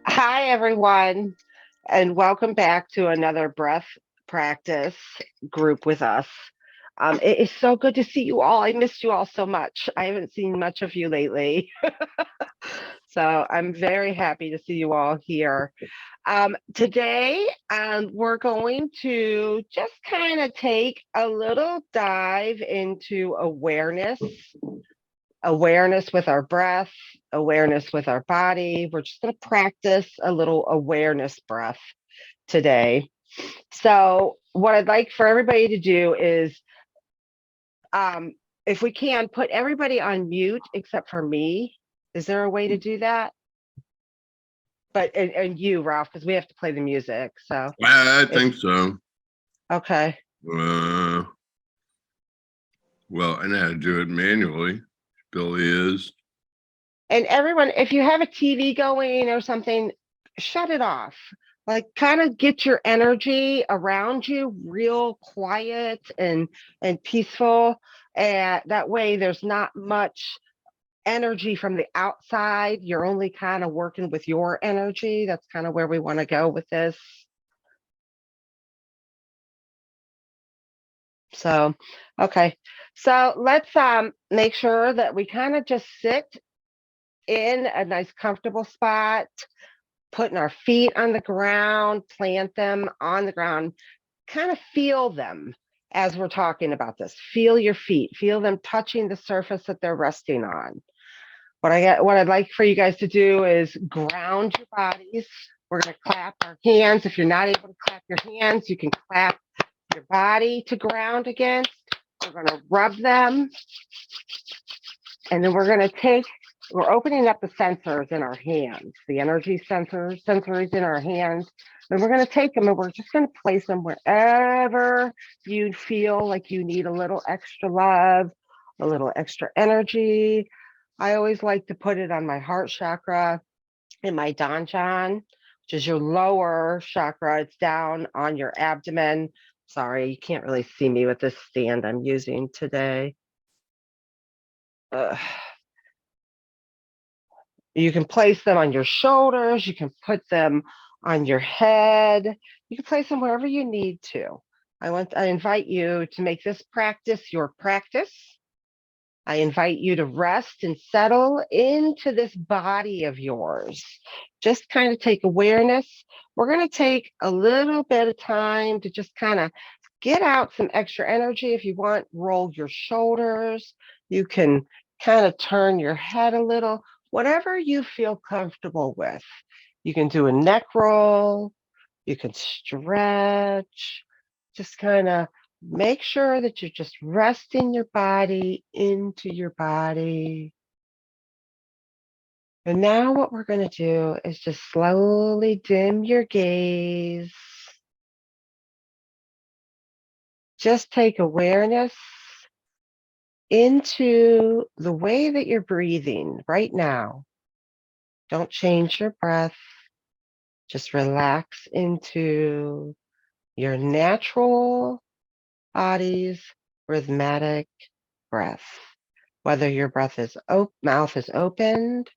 Hi, everyone, and welcome back to another breath practice group with us. It is so good to see you all. I missed you all so much. I haven't seen much of you lately. So I'm very happy to see you all here. Today, we're going to just kind of take a little dive into awareness with our breath, awareness with our body. We're just going to practice a little awareness breath today. So, what I'd like for everybody to do is, if we can, put everybody on mute except for me. Is there a way to do that? But and you, Ralph, because we have to play the music. So I think so. Okay. Well, I know how to do it manually. Billy is. And everyone, if you have a TV going or something, shut it off. Like kind of get your energy around you real quiet and peaceful. And that way there's not much energy from the outside. You're only kind of working with your energy. That's kind of where we want to go with this. So, okay. So let's make sure that we kind of just sit in a nice comfortable spot, putting our feet on the ground, plant them on the ground, kind of feel them as we're talking about this. Feel your feet, feel them touching the surface that they're resting on. What I'd like for you guys to do is ground your bodies. We're going to clap our hands. If you're not able to clap your hands, you can clap your body to ground against. We're going to rub them. And then we're opening up the sensors in our hands, the energy sensors in our hands. And we're going to take them and we're just going to place them wherever you feel like you need a little extra love, a little extra energy. I always like to put it on my heart chakra and my danjan, which is your lower chakra. It's down on your abdomen. Sorry, you can't really see me with this stand I'm using today. You can place them on your shoulders. You can put them on your head. You can place them wherever you need to. I invite you to make this practice your practice. I invite you to rest and settle into this body of yours. Just kind of take awareness. We're going to take a little bit of time to just kind of get out some extra energy. If you want, roll your shoulders. You can kind of turn your head a little, whatever you feel comfortable with. You can do a neck roll. You can stretch. Just kind of make sure that you're just resting your body into your body. And now what we're going to do is just slowly dim your gaze. Just take awareness into the way that you're breathing right now. Don't change your breath. Just relax into your natural body's rhythmic breath. Whether your mouth is opened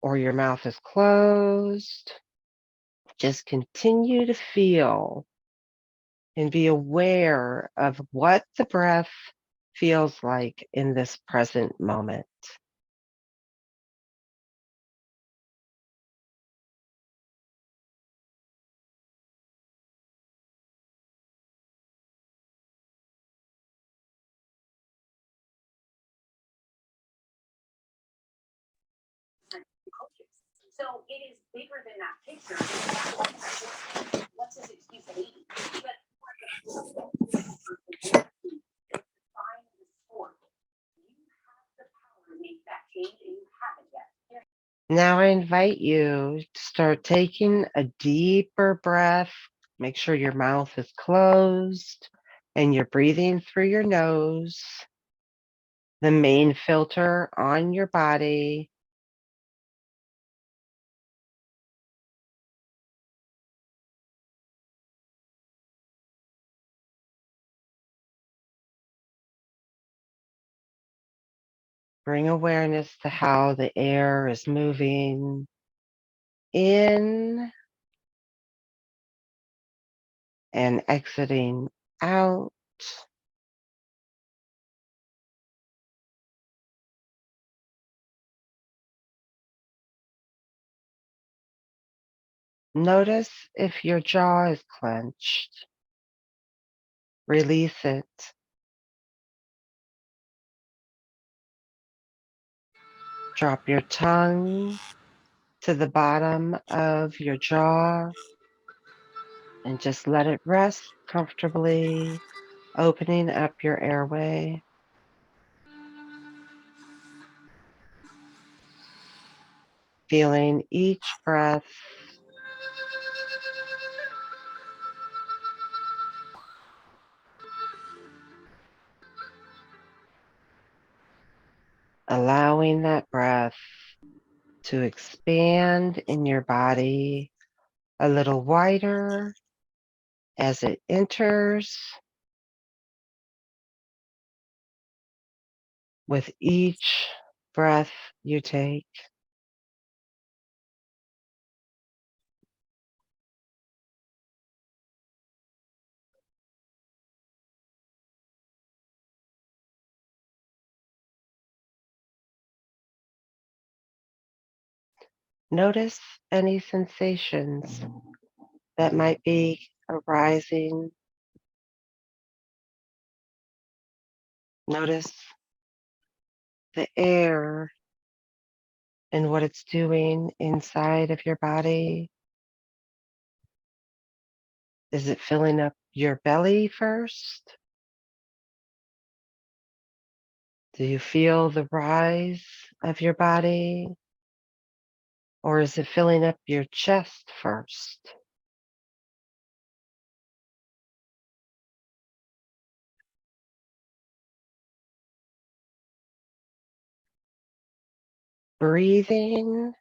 or your mouth is closed, just continue to feel and be aware of what the breath feels like in this present moment. So it is bigger than that picture. What's his excuse? Now I invite you to start taking a deeper breath. Make sure your mouth is closed and you're breathing through your nose, the main filter on your body. Bring awareness to how the air is moving in and exiting out. Notice if your jaw is clenched. Release it. Drop your tongue to the bottom of your jaw and just let it rest comfortably, opening up your airway. Feeling each breath allowing that breath to expand in your body a little wider as it enters with each breath you take. Notice any sensations that might be arising. Notice the air and what it's doing inside of your body. Is it filling up your belly first? Do you feel the rise of your body? Or is it filling up your chest first? Breathing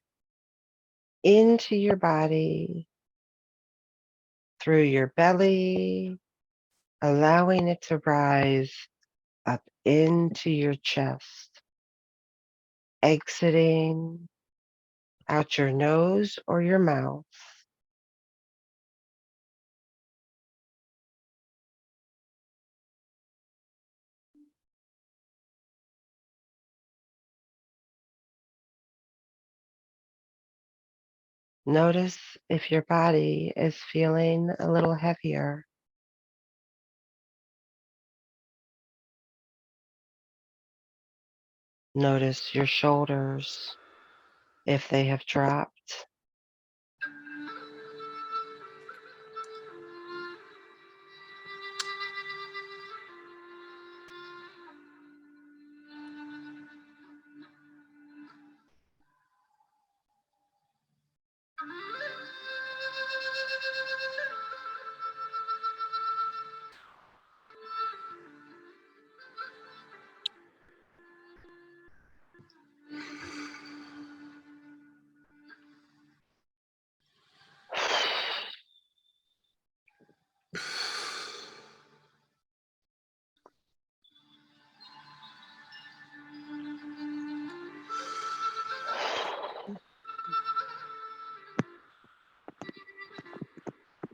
into your body through your belly, allowing it to rise up into your chest, exiting out your nose or your mouth. Notice if your body is feeling a little heavier. Notice your shoulders if they have dropped.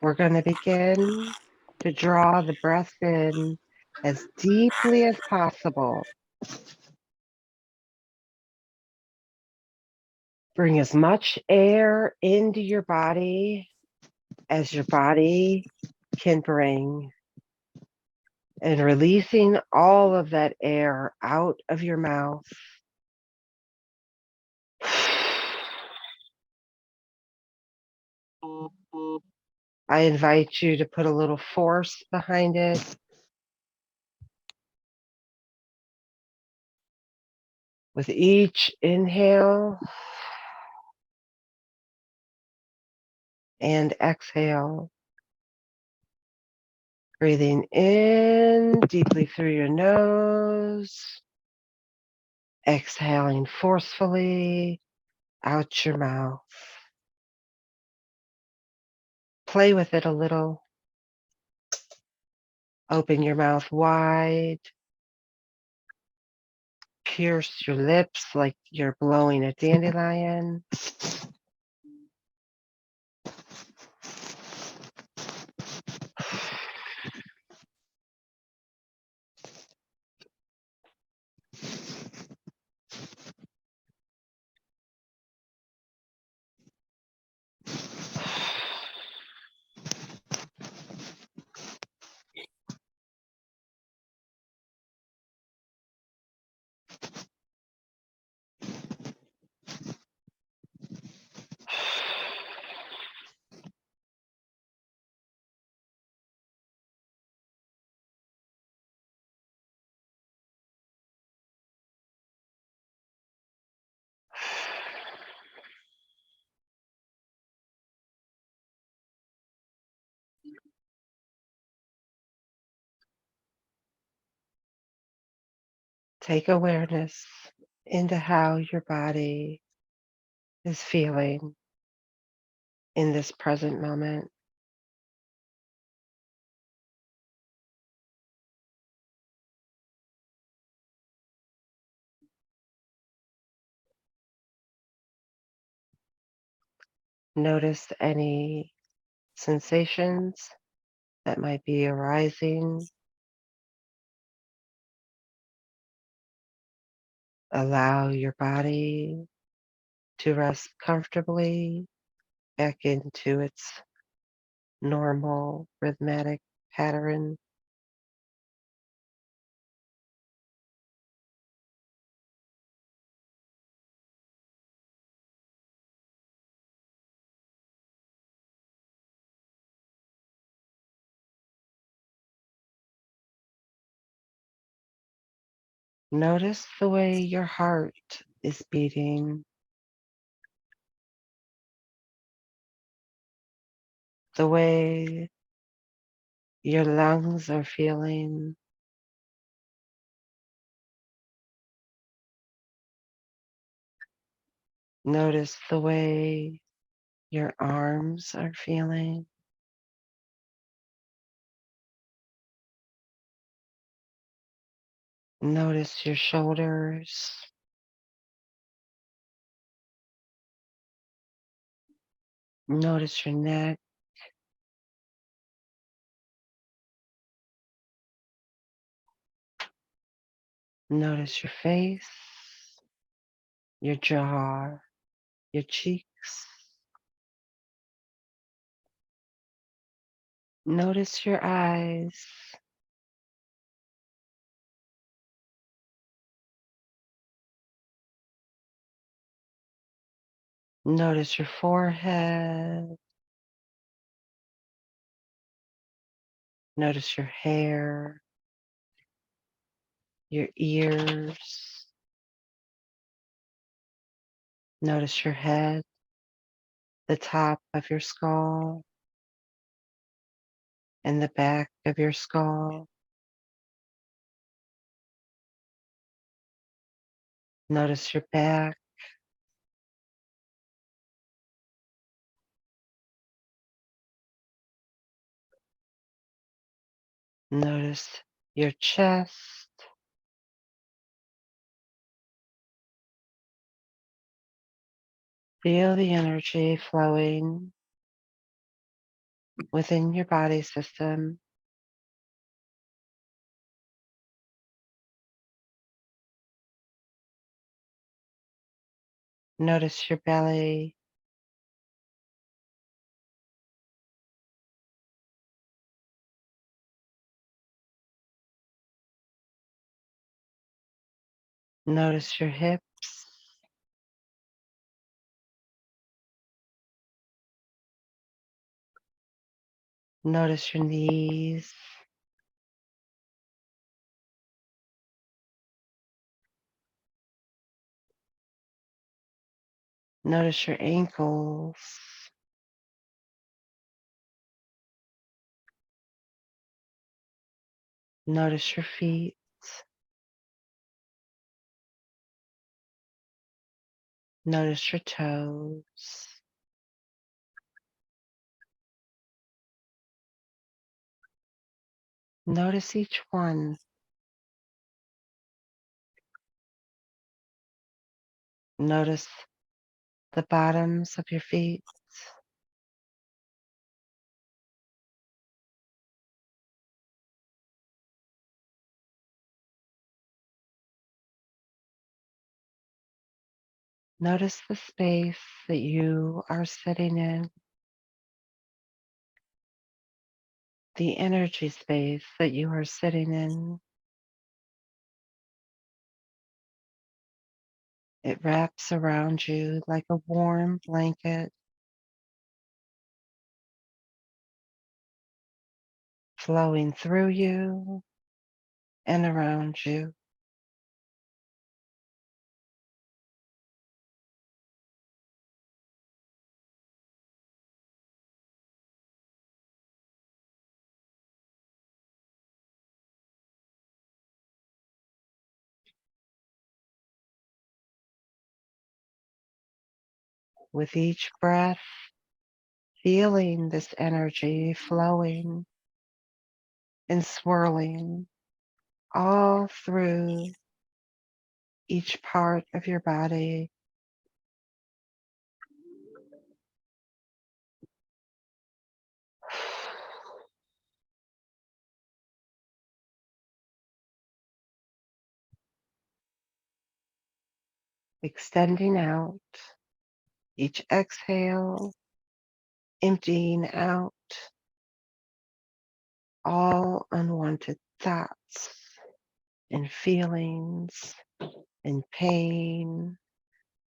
We're going to begin to draw the breath in as deeply as possible. Bring as much air into your body as your body can bring, and releasing all of that air out of your mouth. I invite you to put a little force behind it. With each inhale and exhale, breathing in deeply through your nose, exhaling forcefully out your mouth. Play with it a little. Open your mouth wide. Pierce your lips like you're blowing a dandelion. Take awareness into how your body is feeling in this present moment. Notice any sensations that might be arising. Allow your body to rest comfortably back into its normal rhythmic pattern. Notice the way your heart is beating, the way your lungs are feeling. Notice the way your arms are feeling. Notice your shoulders. Notice your neck. Notice your face, your jaw, your cheeks. Notice your eyes. Notice your forehead. Notice your hair, your ears. Notice your head, the top of your skull, and the back of your skull. Notice your back. Notice your chest. Feel the energy flowing within your body system. Notice your belly. Notice your hips. Notice your knees. Notice your ankles. Notice your feet. Notice your toes. Notice each one. Notice the bottoms of your feet. Notice the space that you are sitting in, the energy space that you are sitting in. It wraps around you like a warm blanket, flowing through you and around you. With each breath, feeling this energy flowing and swirling all through each part of your body. Extending out, each exhale, emptying out all unwanted thoughts and feelings and pain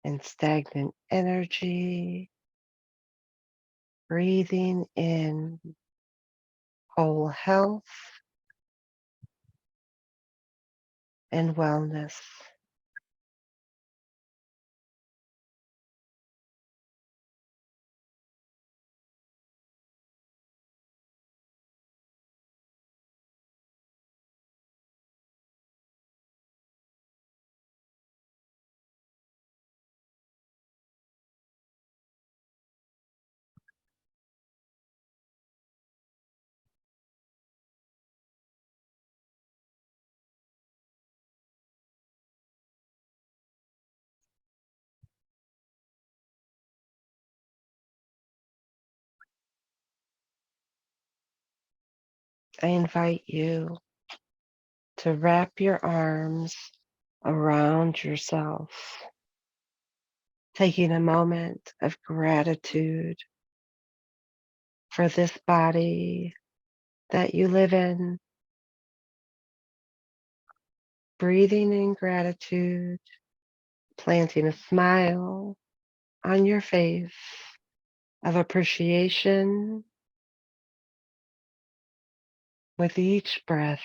and stagnant energy. Breathing in whole health and wellness. I invite you to wrap your arms around yourself, taking a moment of gratitude for this body that you live in, breathing in gratitude, planting a smile on your face of appreciation with each breath.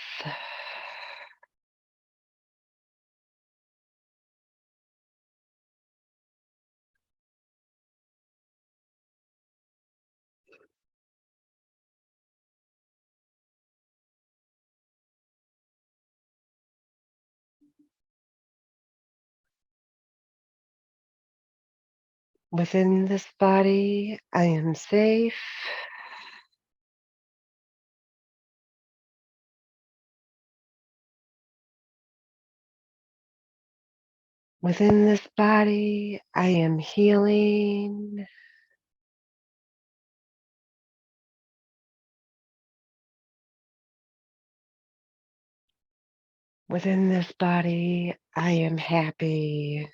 Within this body, I am safe. Within this body, I am healing. Within this body, I am happy.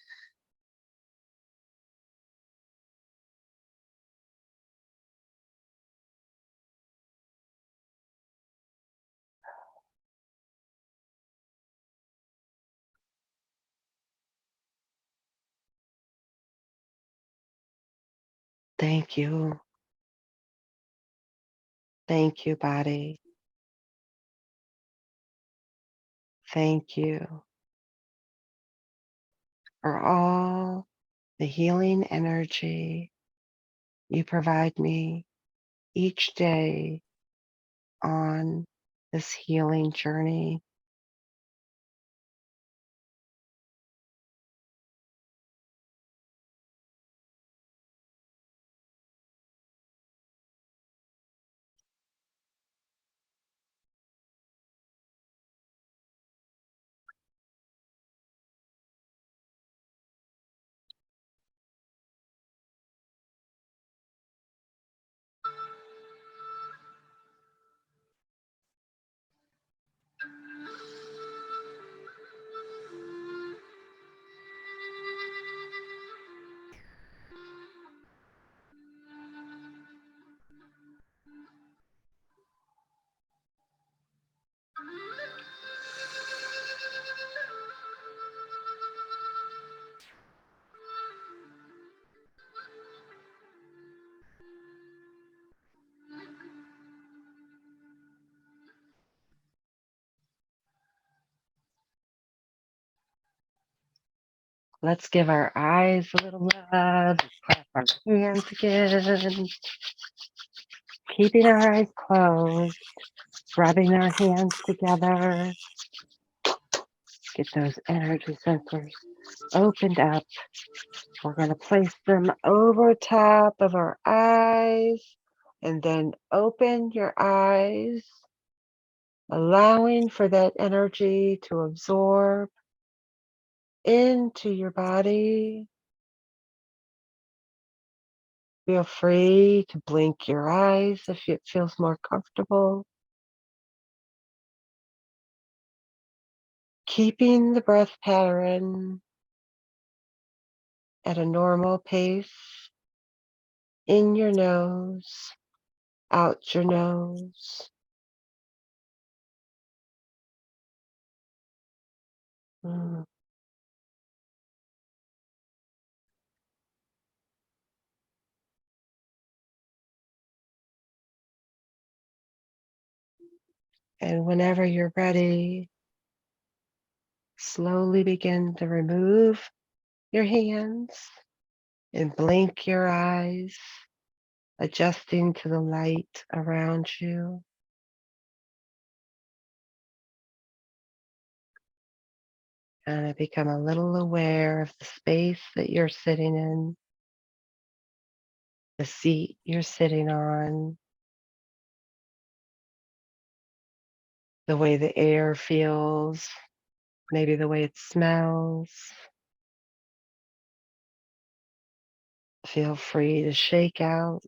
Thank you. Thank you, body. Thank you for all the healing energy you provide me each day on this healing journey. Let's give our eyes a little rub. Clap our hands again. Keeping our eyes closed. Rubbing our hands together. Get those energy sensors opened up. We're going to place them over top of our eyes and then open your eyes, allowing for that energy to absorb into your body. Feel free to blink your eyes if it feels more comfortable. Keeping the breath pattern at a normal pace. In your nose, out your nose. Mm. And whenever you're ready, slowly begin to remove your hands and blink your eyes, adjusting to the light around you. And I become a little aware of the space that you're sitting in, the seat you're sitting on, the way the air feels, maybe the way it smells. Feel free to shake out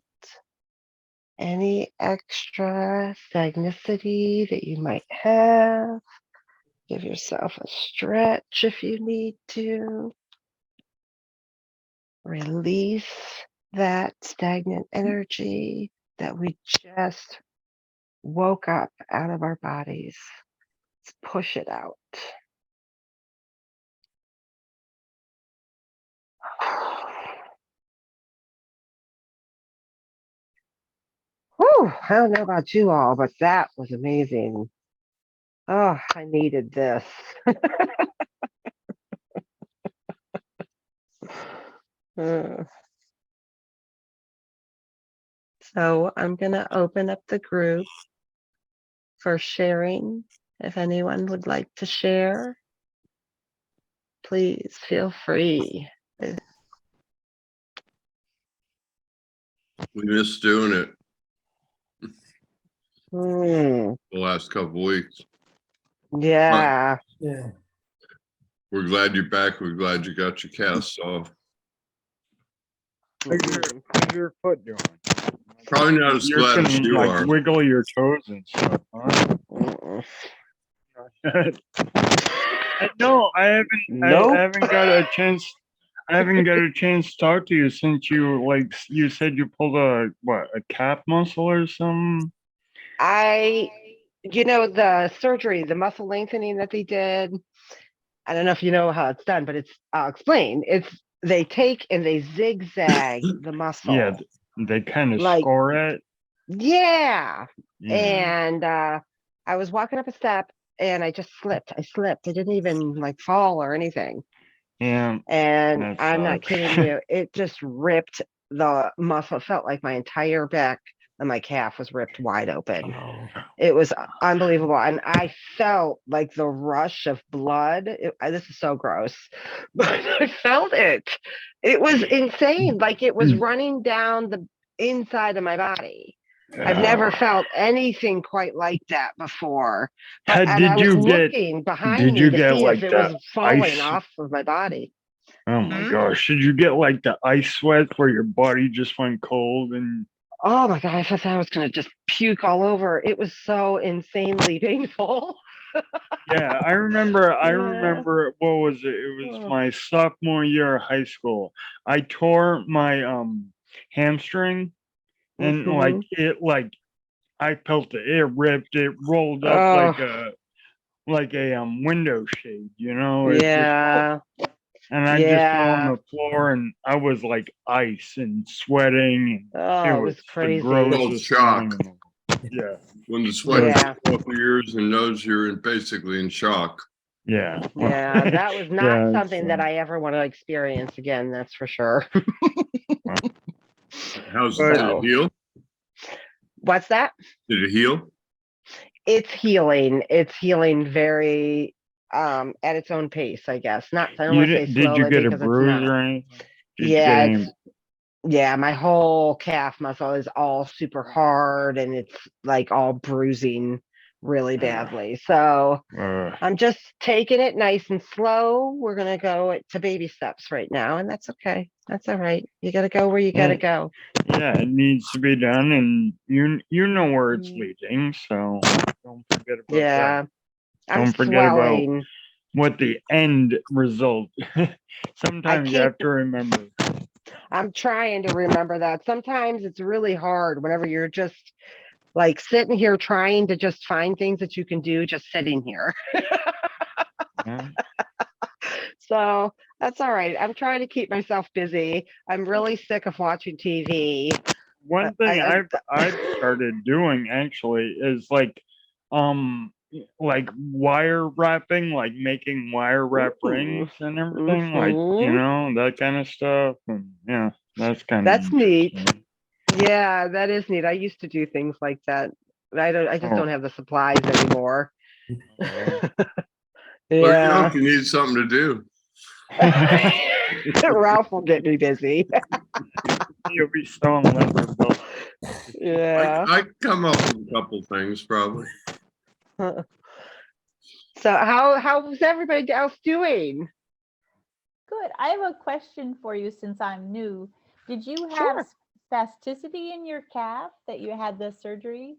any extra stagnicity that you might have. Give yourself a stretch if you need to. Release that stagnant energy that we just woke up out of our bodies. Let's push it out. Whew, I don't know about you all, but that was amazing. Oh, I needed this. So I'm going to open up the group for sharing. If anyone would like to share, please feel free. We missed doing it Mm, the last couple weeks. yeah. Yeah. We're glad you're back. We're glad you got your cast off. How's your foot doing? Probably not as You're glad as gonna you like are. wiggle your toes and stuff, huh? No, I haven't. Nope. I haven't got a chance. I haven't got a chance to talk to you since you said you pulled a calf muscle or something. The surgery, the muscle lengthening that they did, I don't know if you know how it's done, but I'll explain. They take and they zigzag the muscle. Yeah, they kind of Like, score it. yeah. Yeah. And I was walking up a step and I just slipped. I didn't even like fall or anything. Yeah. And I'm not sucks. kidding you. It just ripped the muscle. It felt like my entire back and my calf was ripped wide open. Oh. It was unbelievable. And I felt like the rush of blood. This is so gross, but I felt it. It was insane. Like it was running down the inside of my body. I've never felt anything quite like that before. But I was looking behind me to see if it was falling off of my body. Oh my gosh. Did you get like the ice sweats where your body just went cold and oh my God, I thought I was gonna just puke all over. It was so insanely painful. yeah, I remember what was it? It was my sophomore year of high school. I tore my hamstring and I felt it. It ripped, it rolled up like a window shade, you know? It just rolled. And I just fell on the floor and I was like ice and sweating. Oh, it was crazy. The grossest shock. Yeah. When the sweat takes off your ears and nose, you're basically in shock. Yeah. Yeah, that was not Yeah, something that so, I ever want to experience again, that's for sure. How's But- did So, it heal? what's that? Did it heal? It's healing. It's healing very at its own pace, I guess. Not I don't you want to say did you slowly get a because it's bruise not. or anything? Did you Yeah, get it's yeah, my whole calf muscle is all super hard and it's like all bruising really badly. So I'm just taking it nice and slow. We're gonna go to baby steps right now, and that's okay. That's all right. You gotta go where you gotta go. yeah, it needs to be done, and you know where it's Mm. leading, so don't forget about that. Yeah. I'm Don't forget about swelling. what the end result. Sometimes you keep- have to remember. I'm trying to remember that. Sometimes it's really hard whenever you're just like sitting here trying to just find things that you can do just sitting here. Yeah. So that's all right. I'm trying to keep myself busy. I'm really sick of watching TV. One thing I I've started doing actually is like wire wrapping, like making wire wrap rings and everything, like Mhm. that kind of stuff. And yeah, that's kind of That's neat. interesting. Yeah, that is neat. I used to do things like that. I just Oh. don't have the supplies anymore. Look Yeah. if you need something to do. Ralph will get me busy. You'll be so in love with both. Yeah. I come up with a couple things probably. So how's everybody else doing? Good. I have a question for you since I'm new. Did you have Sure. spasticity in your calf that you had the surgery?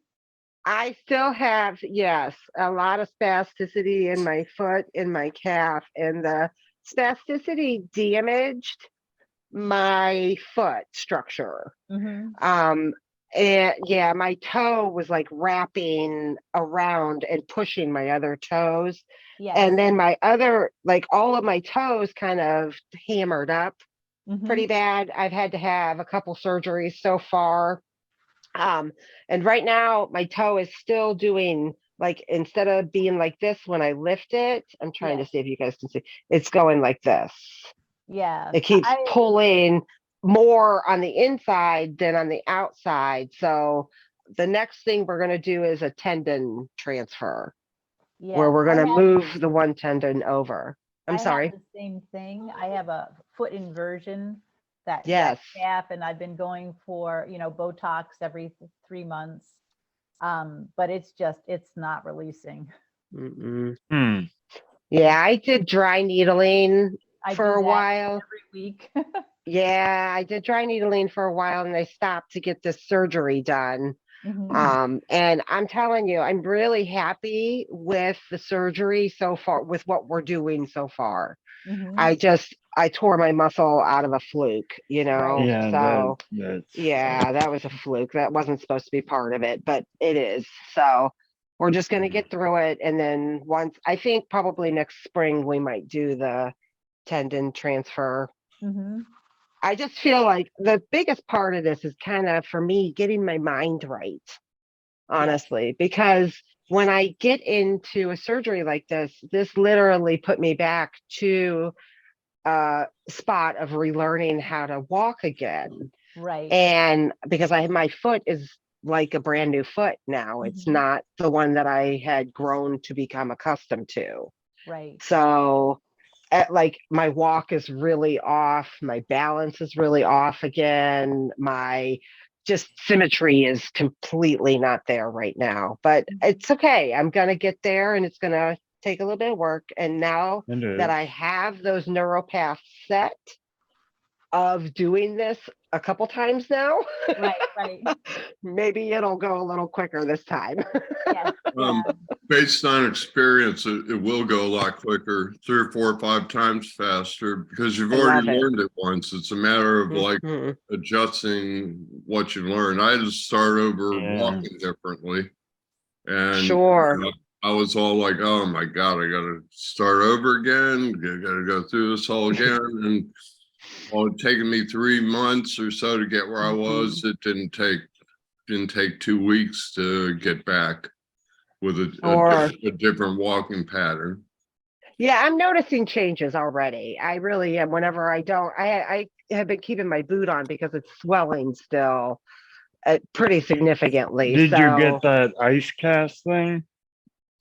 I still have, yes, a lot of spasticity in my foot, in my calf, and the spasticity damaged my foot structure. Mm-hmm. And yeah, my toe was like wrapping around and pushing my other toes. Yes. And then my other, like all of my toes kind of hammered up Mm-hmm. pretty bad. I've had to have a couple surgeries so far. And right now my toe is still doing like instead of being like this when I lift it, I'm trying to see if you guys can see, it's going like this. Yeah. It keeps pulling more on the inside than on the outside. So the next thing we're going to do is a tendon transfer where we're going to move the one tendon over. I'm sorry. I have the same thing. I have a foot inversion that Yes. calf, and I've been going for, Botox every 3 months. But it's not releasing. Mm-mm. Yeah, I did dry needling for a while. Every week. Yeah, I did dry needling for a while and I stopped to get this surgery done. Mm-hmm. And I'm telling you, I'm really happy with the surgery so far, with what we're doing so far. Mm-hmm. I tore my muscle out of a fluke, Right. Yeah, so that's yeah, that was a fluke. That wasn't supposed to be part of it, but it is. So we're just going to get through it. And then once, I think probably next spring, we might do the tendon transfer. Mm-hmm. I just feel like the biggest part of this is kind of for me getting my mind right, honestly, because when I get into a surgery like this literally put me back to a spot of relearning how to walk again. Right. And because my foot is like a brand new foot now, it's not the one that I had grown to become accustomed to. Right. So like my walk is really off, my balance is really off again, my just symmetry is completely not there right now, but it's okay. I'm going to get there and it's going to take a little bit of work. And now that I have those neural paths set of doing this a couple times now, Right. maybe it'll go a little quicker this time. Yes. Based on experience, it will go a lot quicker, 3 or 4 or 5 times faster because you've already learned it once. It's a matter of like adjusting what you learned. I had to start over walking differently. And sure. I was all like, oh my God, I got to start over again. I got to go through this all again. And well, it taken me 3 months or so to get where I was. It didn't take 2 weeks to get back with a different walking pattern. Yeah, I'm noticing changes already. I really am. Whenever I have been keeping my boot on because it's swelling still pretty significantly. Did you get So that ice cast thing?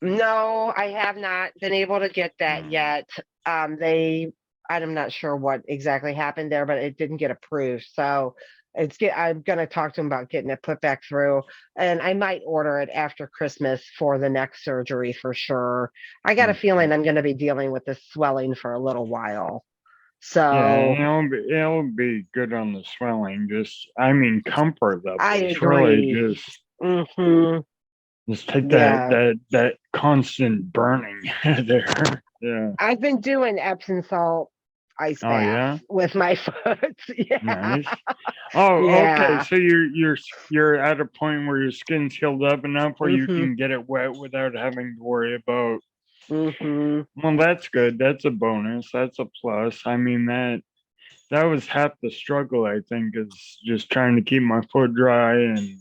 no, I have not been able to get that yet. I'm not sure what exactly happened there, but it didn't get approved. So I'm gonna talk to him about getting it put back through, and I might order it after Christmas for the next surgery for sure. I got a feeling I'm gonna be dealing with this swelling for a little while. Yeah, So it'll be good on the swelling. Just, I mean, comfort level. I It's really agree. just Hmm. take Yeah. that constant burning there. Yeah. I've been doing Epsom salt ice Oh bath yeah. with my foot. Yeah. Nice. Oh, okay. Yeah. So you're at a point where your skin's healed up enough where you Hmm. can get it wet without having to worry about. Hmm. Well, that's good. That's a bonus. That's a plus. I mean that was half the struggle. I think is just trying to keep my foot dry and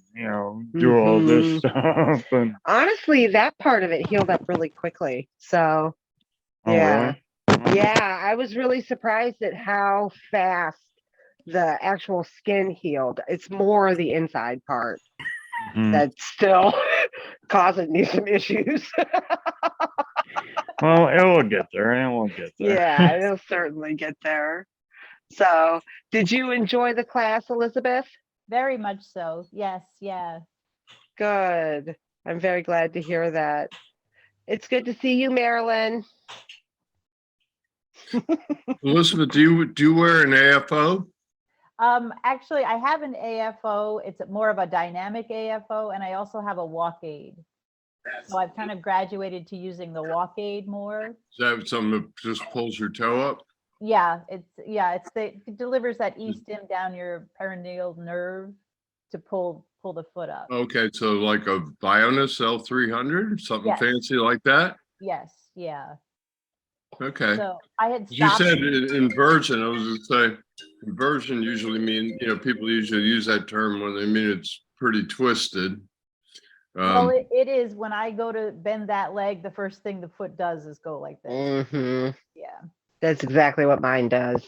do all this Hmm. stuff. And Honestly, that part of it healed up really quickly. So, oh yeah. really? Oh, Yeah, I was really surprised at how fast the actual skin healed. It's more the inside part mhm. that's still causing me some issues. Well, it will get there. It will get there. Yeah, it'll certainly get there. So, did you enjoy the class, Elizabeth? Very much so. Yes, yeah. Good. I'm very glad to hear that. It's good to see you, Marilyn. Elizabeth, do you wear an AFO? Actually, I have an AFO. It's more of a dynamic AFO, and I also have a walk aid. So I've kind of graduated to using the walk aid more. Is that something that just pulls your toe up? Yeah, it delivers that e-stim down your perineal nerve to pull the foot up. Okay, so like a Bionus L300, something Yes. fancy like that? Yes, yeah. Okay. So I had You stopped. said inversion. I was going to say inversion usually mean, people usually use that term when they mean it's pretty twisted. Well, it is when I go to bend that leg, the first thing the foot does is go like this. Hmm. Yeah. That's exactly what mine does.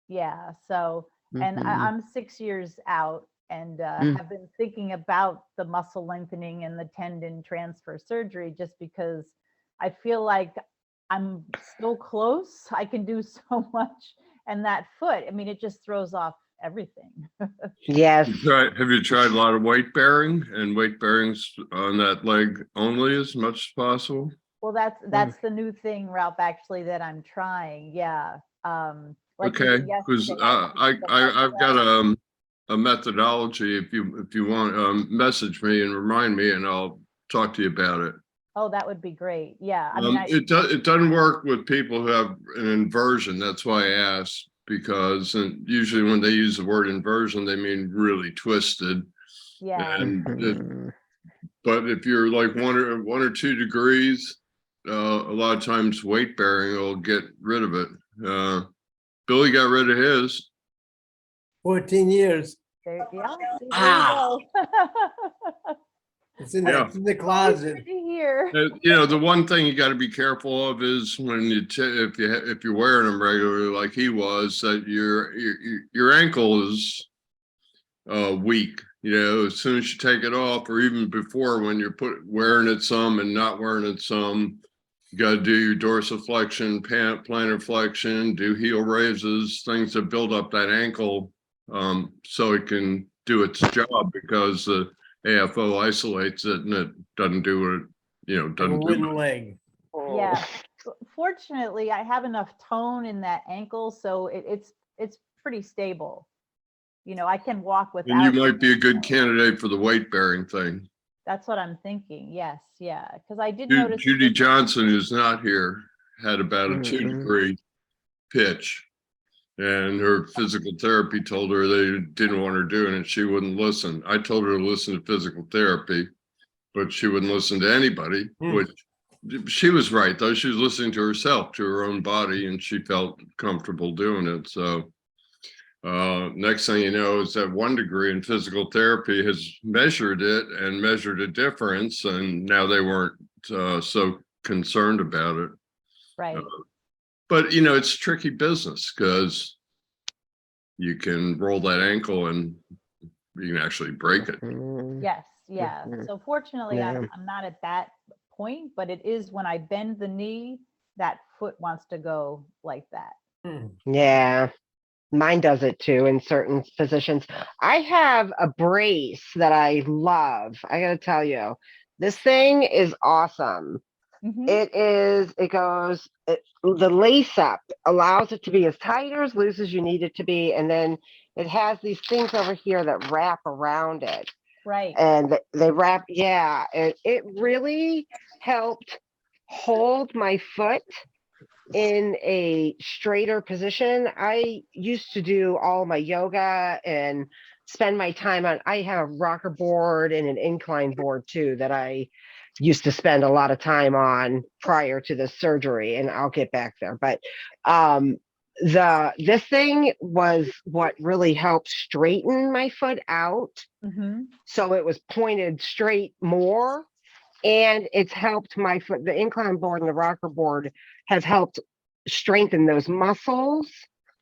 Yeah. So, and Mhm. I'm 6 years out and have been thinking about the muscle lengthening and the tendon transfer surgery just because I feel like I'm so close. I can do so much. And that foot, I mean, it just throws off everything. Yes. Have you tried a lot of weight bearing and weight bearings on that leg only as much as possible? Well, that's the new thing, Ralph, actually, that I'm trying. Yeah. Like Okay, even because yesterday, I did the I've got a methodology. If you want, message me and remind me, and I'll talk to you about it. Oh, that would be great. Yeah. I mean, It doesn't work with people who have an inversion. That's why I asked, because usually when they use the word inversion, they mean really twisted. yeah. And Mhm. but if you're like 1 or 2 degrees, a lot of times weight bearing will get rid of it. Billy got rid of his. 14 years. There you go. It's in, Yeah. it's in the Good closet. to hear. The one thing you got to be careful of is when if you're wearing them regularly, like he was, that your ankle is weak. As soon as you take it off, or even before when you're wearing it some and not wearing it some, you got to do your dorsiflexion, plantar flexion, do heel raises, things that build up that ankle, so it can do its job, because the AFO isolates it and it doesn't do what Like a doesn't do wooden it. leg. Yeah. Fortunately, I have enough tone in that ankle, so it's pretty stable. I can walk And without. you might be a good candidate for the weight bearing thing. That's what I'm thinking. Yes, yeah, because I did notice. Judy Johnson, who's not here, had about a 2-degree pitch, and her physical therapy told her they didn't want her doing it. She wouldn't listen. I told her to listen to physical therapy, but she wouldn't listen to anybody, which she was right, though. She was listening to herself, to her own body, and she felt comfortable doing it. So next thing you know is that 1 degree in physical therapy has measured it and measured a difference, and now they weren't so concerned about it. Right. But, you know, it's tricky business because you can roll that ankle and you can actually break it. Yes, yeah. So fortunately, Yeah. I'm not at that point, but it is when I bend the knee, that foot wants to go like that. Yeah. Mine does it too in certain positions. I have a brace that I love. I got to tell you, this thing is awesome. Mhm. The lace up allows it to be as tight or as loose as you need it to be. And then it has these things over here that wrap around it. Right. And they wrap, yeah. And it really helped hold my foot in a straighter position. I used to do all my yoga and spend my time on, I have a rocker board and an incline board too that I used to spend a lot of time on prior to the surgery, and I'll get back there. But this thing was what really helped straighten my foot out. Mhm. So it was pointed straight more, and it's helped my foot. The incline board and the rocker board has helped strengthen those muscles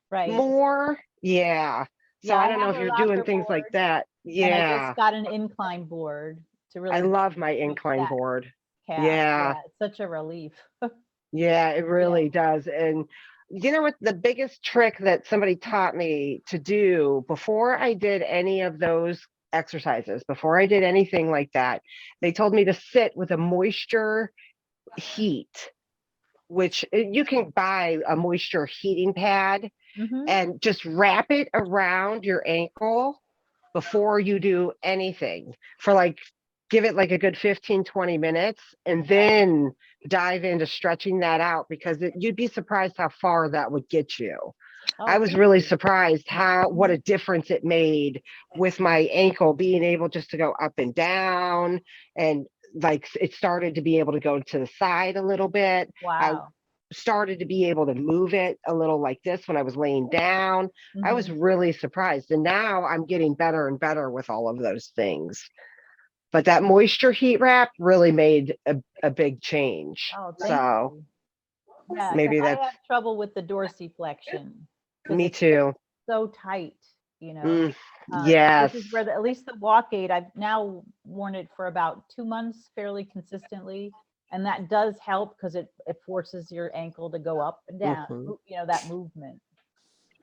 Right. more. Yeah. So Yeah, I I don't know have if a you're doing rocker things like board, that. and I Yeah. just got an incline board to really I love my straighten incline that board. calf. Yeah. It's such a relief. Yeah, it really does. And you know what? The biggest trick that somebody taught me to do before I did any of those exercises, before I did anything like that, they told me to sit with a moisture heat, which you can buy a moisture heating pad Mhm. and just wrap it around your ankle before you do anything for like, give it like a good 15-20 minutes, and then dive into stretching that out, because you'd be surprised how far that would get you. I Oh, was thank really you. surprised what a difference it made with my ankle being able just to go up and down, and like it started to be able to go to the side a little bit. I Wow. started to be able to move it a little like this when I was laying down. I was Mhm. really surprised. And now I'm getting better and better with all of those things. But that moisture heat wrap really made a big change. Oh, thank So you. Yeah, because maybe I that's have trouble with the dorsiflexion because me it gets too. so tight, you know. Mm, So this yes. is where at least the walk aid, I've now worn it for about 2 months fairly consistently. And that does help because it forces your ankle to go up and down, Mhm. you know, that movement.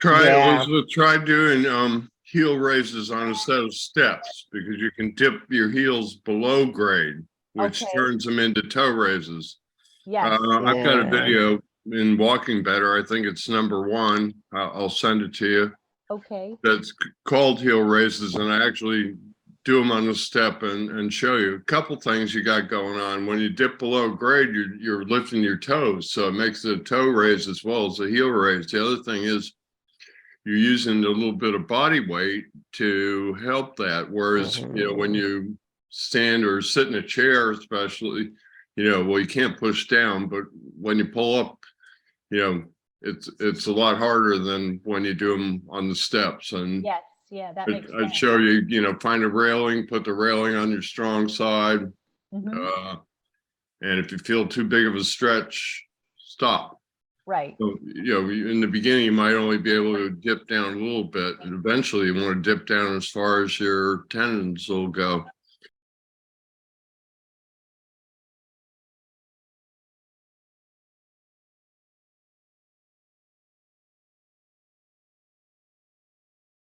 Try, Yeah. Elizabeth, try doing heel raises on a set of steps, because you can dip your heels below grade, which Okay. turns them into toe raises. Yes. I've got a Yeah. video in Walking Better. I think it's #1. I'll send it to you. Okay. That's called heel raises, and I actually do them on the step and show you a couple things you got going on. When you dip below grade, you're lifting your toes, so it makes the toe raise as well as the heel raise. The other thing is you're using a little bit of body weight to help that. Whereas, you know, when you stand or sit in a chair, especially, you know, well, you can't push down, but when you pull up, you know, it's a lot harder than when you do them on the steps. And Yes. Yeah, that makes I'd sense. show you, you know, find a railing, put the railing on your strong side. Mhm. And if you feel too big of a stretch, stop. Right. So, you know, in the beginning, you might only be able to dip down a little bit, and eventually you want to dip down as far as your tendons will go.